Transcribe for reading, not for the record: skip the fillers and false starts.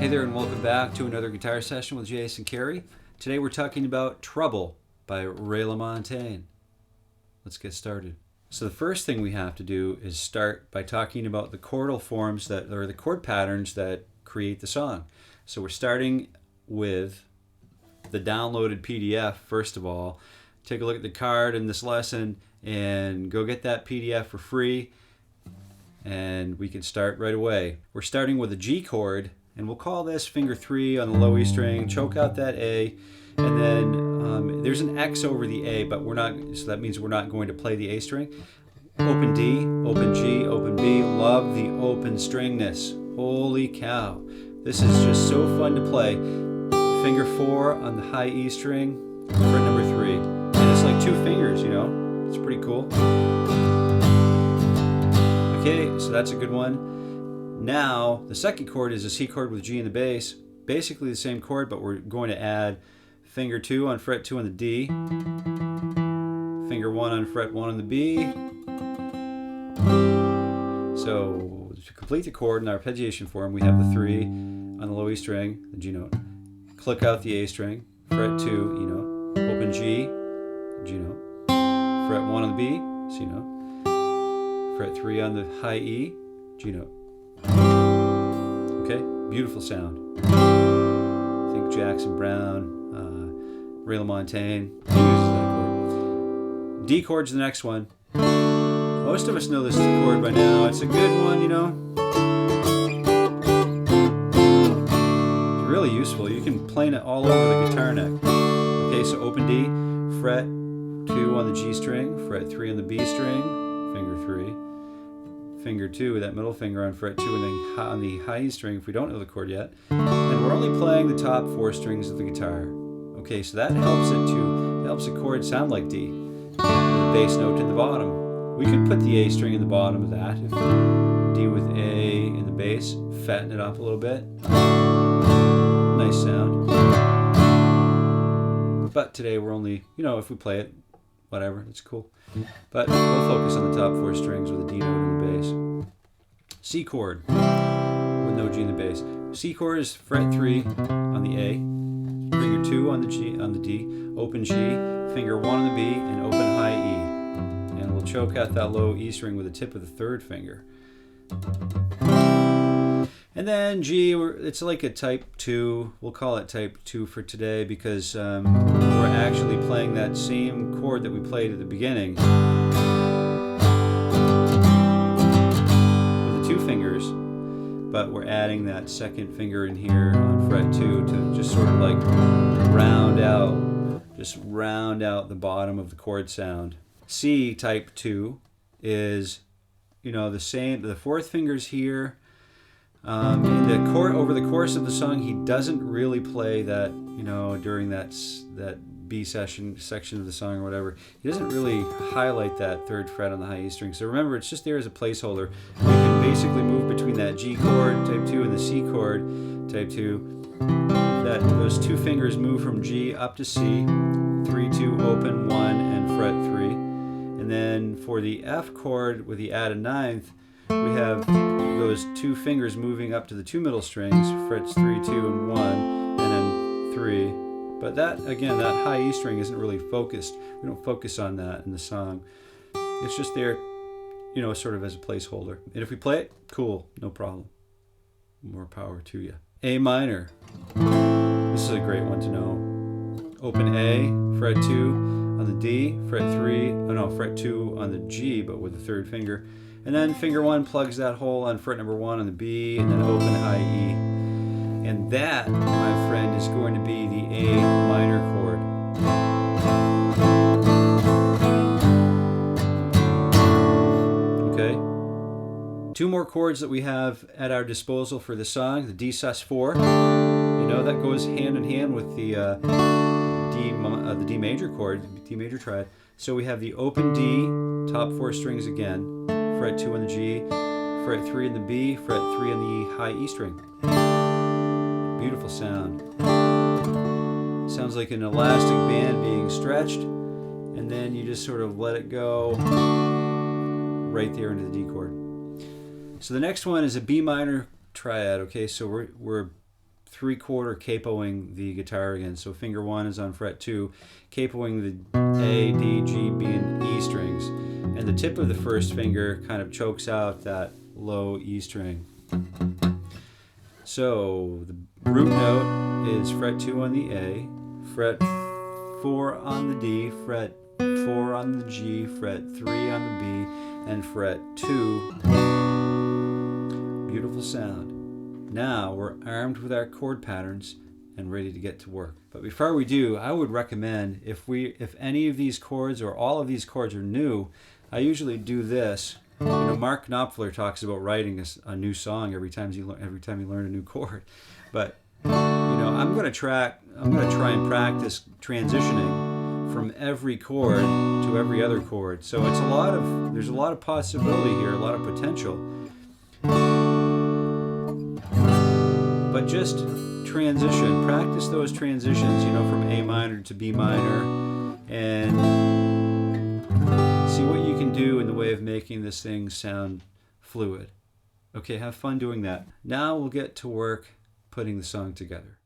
Hey there, and welcome back to another guitar session with Jason Carey. Today we're talking about Trouble by Ray LaMontagne. Let's get started. So the first thing we have to do is start by talking about the chordal forms that are the chord patterns that create the song. So we're starting with the downloaded PDF first of all. Take a look at the card in this lesson and go get that PDF for free, and we can start right away. We're starting with a G chord, and we'll call this finger 3 on the low E string, choke out that A, and then there's an X over the A, but we're not, so that means we're not going to play the A string. Open D, open G, open B. Love the open stringness. Holy cow. This is just so fun to play. Finger 4 on the high E string, fret number 3. And it's like 2 fingers, you know? It's pretty cool. Okay, so that's a good one. Now, the second chord is a C chord with G in the bass. Basically the same chord, but we're going to add finger 2 on fret 2 on the D, finger 1 on fret 1 on the B. So, to complete the chord in our arpeggiation form, we have the 3 on the low E string, the G note, click out the A string, fret 2, E note, open G, G note, fret 1 on the B, C note, fret 3 on the high E, G note. Okay, beautiful sound. I think Jackson Browne, Ray LaMontagne uses that chord. D chord's the next one. Most of us know this chord by now. It's a good one, you know. It's really useful. You can play it all over the guitar neck. Okay, so open D, fret 2 on the G string, fret 3 on the B string, finger 3. Finger 2, that middle finger on fret 2 on the high E string if we don't know the chord yet. And we're only playing the top 4 strings of the guitar. Okay, so that helps the chord sound like D. The bass note in the bottom. We could put the A string in the bottom of that. If D with A in the bass, fatten it up a little bit. Nice sound. But today we're only, you know, if we play it, whatever, it's cool. But we'll focus on the top 4 strings with a D note in the bass. C chord with no G in the bass. C chord is fret 3 on the A, finger 2 on the G on the D, open G, finger 1 on the B, and open high E. And we'll choke out that low E string with the tip of the 3rd finger. And then G, it's like a type 2. We'll call it type 2 for today because we're actually playing that same chord that we played at the beginning with the 2 fingers, but we're adding that 2nd finger in here on fret 2 to just sort of like round out the bottom of the chord sound. C type 2 is, you know, the same. The 4th finger's here. In the over the course of the song, he doesn't really play that, you know, during that B section of the song or whatever. He doesn't really highlight that 3rd fret on the high E string. So remember, it's just there as a placeholder. You can basically move between that G chord type 2 and the C chord type 2. Those 2 fingers move from G up to C, 3, 2, open 1, and fret 3. And then for the F chord with the added 9th, we have those 2 fingers moving up to the 2 middle strings, frets 3, 2, and 1, and then 3. But that, again, that high E string isn't really focused. We don't focus on that in the song. It's just there, you know, sort of as a placeholder. And if we play it, cool, no problem. More power to you. A minor. This is a great one to know. Open A, fret 2 on the D, fret 2 on the G, but with the 3rd finger. And then finger 1 plugs that hole on fret number 1 on the B, and then open high E. And that, my friend, is going to be the A minor chord. Okay? 2 more chords that we have at our disposal for the song. The D sus4. You know, that goes hand in hand with the D major chord, D major triad. So we have the open D, top 4 strings again. Fret 2 on the G, fret 3 on the B, fret 3 on the high E string. Beautiful sound. Sounds like an elastic band being stretched, and then you just sort of let it go right there into the D chord. So the next one is a B minor triad. Okay, so we're 3/4 capoing the guitar again. So finger 1 is on fret 2, capoing the A, D, G, B, and E strings. And the tip of the first finger kind of chokes out that low E string. So the root note is fret 2 on the A, fret 4 on the D, fret 4 on the G, fret 3 on the B, and fret 2. Beautiful sound. Now we're armed with our chord patterns and ready to get to work. But before we do, I would recommend if any of these chords or all of these chords are new, I usually do this. You know, Mark Knopfler talks about writing a new song every time you learn a new chord. But you know, I'm going to try and practice transitioning from every chord to every other chord. So there's a lot of possibility here, a lot of potential. But just transition, practice those transitions, you know, from A minor to B minor, and see what you can do in the way of making this thing sound fluid. Okay, have fun doing that. Now we'll get to work putting the song together.